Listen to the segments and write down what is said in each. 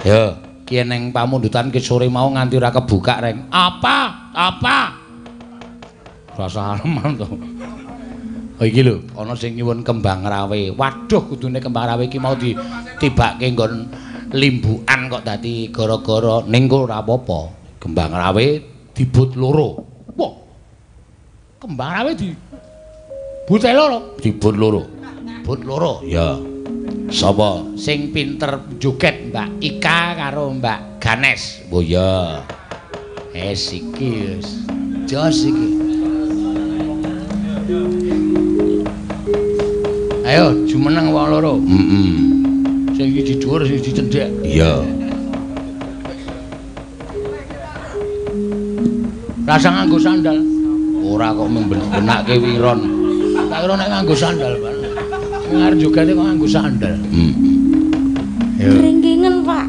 Ya, ki ning pamundutan ki sore mau nganti ora kebuka reng. Apa? Rasa aneman to. Oh iki lho, ana sing nyuwun kembang rawe. Waduh, kudune kembang rawe iki mau ditibake nggon limbukan kok dadi gara-gara ning kok ora apa-apa. Kembang rawe dibut loro. Wah. Kembang rawe dibute loro, dibut loro. But loro. Ya. Sapa sing pinter joget Mbak Ika karo Mbak Ganes? Oh ya. Iki wis. Jos iki. Ayo jumeneng wong loro. Sing iki dhuwur sing dicendhek. Iya. Rasa nganggo sandal. Ora kok membenake wiron. Tak kira nek nganggo sandal, Pak. Ngarep jogate kok nganggo sandal. Yo. Kringgingen, Pak.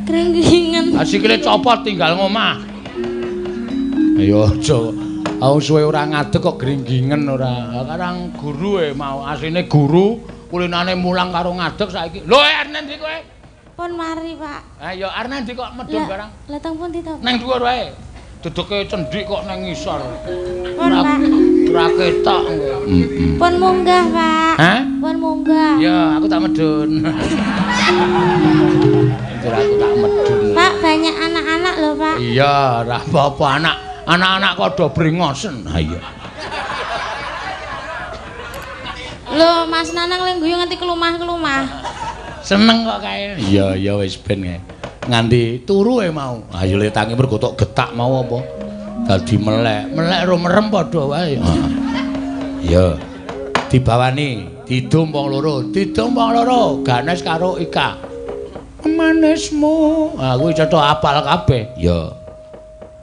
Kringgingen. Lah sikile copot tinggal ngomah. Ayo aja. Aku suwe ora ngadeg kok gringgingen ora. Karang guru mau asline guru, kulinane mulang karo ngadeg saiki. Lho Arnen ndi kowe? Pun mari, Pak. Ya Arnen ndi kok medhun barang? Lah teng pundi to? Nang dhuwur wae. Duduke cendhik kok nang ngisor. Pun, Pak. Ora ketok. Pun munggah, Pak. Hah? Pun munggah. Ya, aku tak medhun. Anjir aku tak medhun. Pak, banyak anak-anak lho, Pak. Iya, ora apa-apa anak-anak kok do brengosen. Ha iya. Lho, Mas Nanang ling guyu nganti kelumah-kelumah. Seneng kok kae. Iya, ya wis ben kae. Nganti turu mau. Ayo le tangi mergo tok getak mau apa? Dadi melek. Melek ro merem padha wae. Iya. Dibawani, didum wong loro, Ganes karo Ika. Manismu. Ah kuwi cetha apal kabeh. Ya.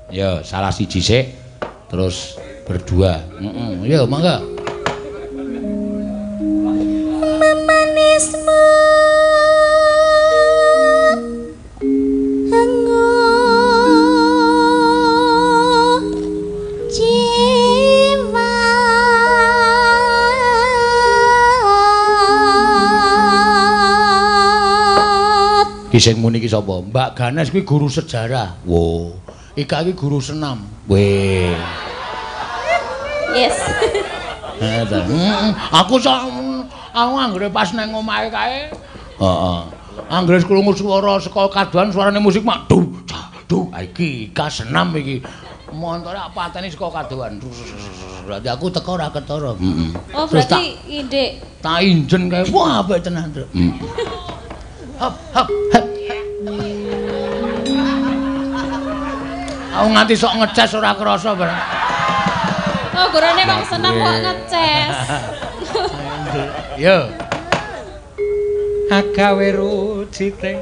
Ya, salah siji sik terus berdua. Ya, mangga. Manismu. Sing muni iki sapa? Mbak Ganes kuwi guru sejarah. Wo. Ika iki guru senam. Weh. Yes. Aku anggere pas nang omahe kae. Heeh. Anggere krungu swara saka kadohan suarane musik mak duh. Iki Ika senam iki. Montore pateni saka kadohan. Berarti aku teko ora ketara. Oh, berarti indik. Tak injen kae. Wah, apik tenan, Truk. Hop. Aku nganti sok ngeces ora krasa bareng. Oh, gurune wong seneng kok ngeces. Yo. Agawe ruciteng.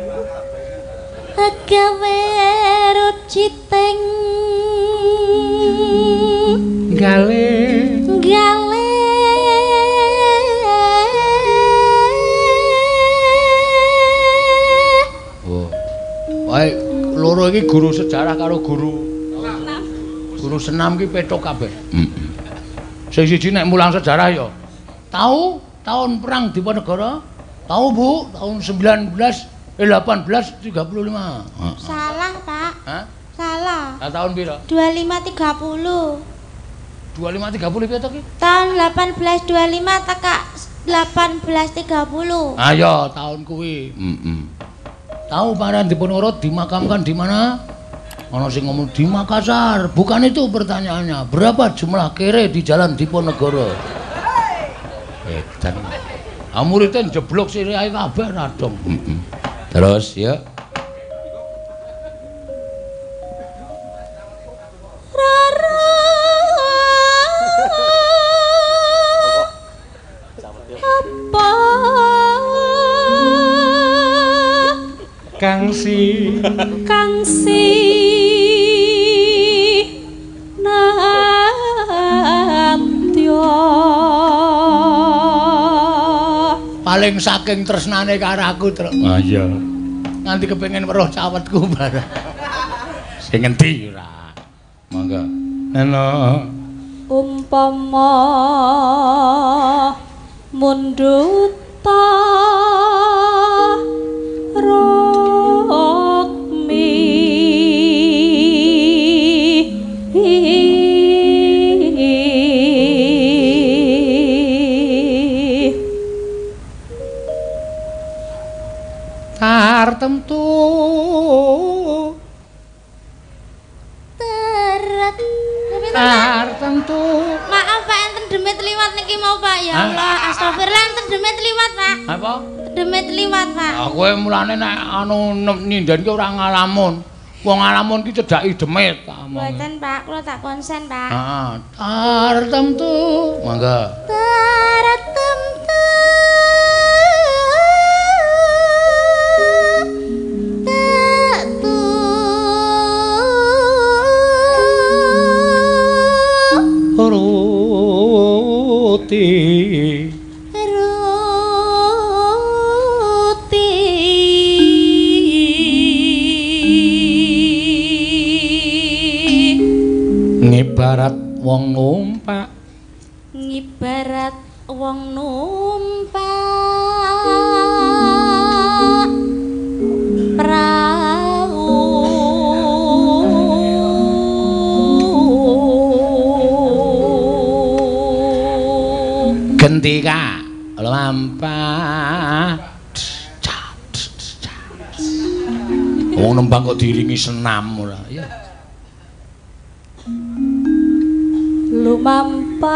Gale. Wae loro iki guru sejarah karo guru senam ki petok kabeh. Sing siji nek mulang sejarah ya. Tahu tahun perang Diponegoro? Tahu Bu, tahun 1835. Salah, Pak. Hah? Salah. Lah tahun pira? 2530. 2530 piye to ki? Tahun 1825 teka 1830. Ayo tahun kuwi. Tahu Pangeran Diponegoro dimakamkan di mana? Ono sing ngomong di Makassar. Bukan itu pertanyaannya. Berapa jumlah kere di Jalan Diponegoro? Dan muridnya jeblok sirih kabeh radong. Terus ya. Kangsi Namtyo paling saking tresnane karo aku, Truk. Ah iya. Nganti kepengin weruh cawetku bareng. Sing ngendi ora. Monggo. Ana umpama munduta raka tartemtu tartemtu. Maaf Pak, enten demit liwat niki mau Pak. Ya Allah, astagfirullah enten demit liwat Pak. Apa? Demit liwat Pak. Kowe mulane nek anu ninden ki ora ngalamun. Wong ngalamun ki cedhaki demit. Mboten Pak, kula tak konsen Pak. Heeh, tartemtu. Mangga. Tartemtu. Roti ngibarat wong numpak prau gentika lampah wong nembang kok diiringi senam ora ya lumampah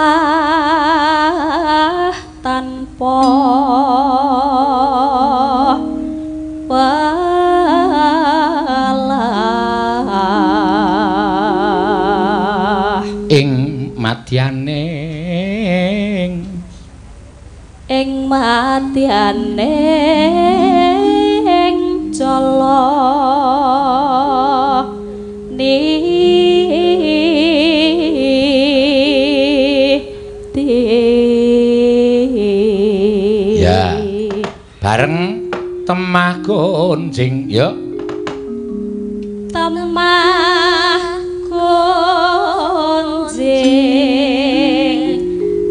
tanpa walah ing madyaning cala ya bareng temah gonjing ya temah gonjing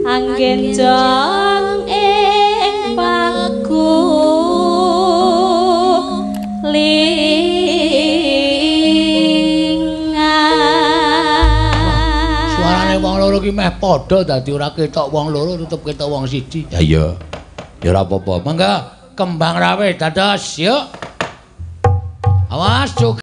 anggen jong ing paku lingan suarane wong loro ki meh padha dadi ora ketok wong loro tetep ketok wong siji ya iya ya ora apa-apa mangga kembang rawe dados yuk awas Cuk.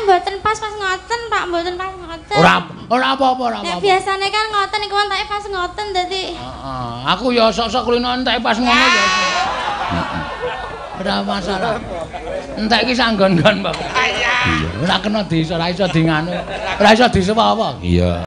mboten pas ngoten, Pak, mboten pas ngoten. Ora apa-apa, ora Nek apa-apa. biasane kan ngoten iku enteke pas ngoten dadi. Heeh, aku ya sok-sok kulino entek pas ngono ya. Heeh. Ora masalah. Entek iki sanggon-gon, Pak. Iya. Ora kena ora iso dinganu. Ora iso disewa apa. Iya.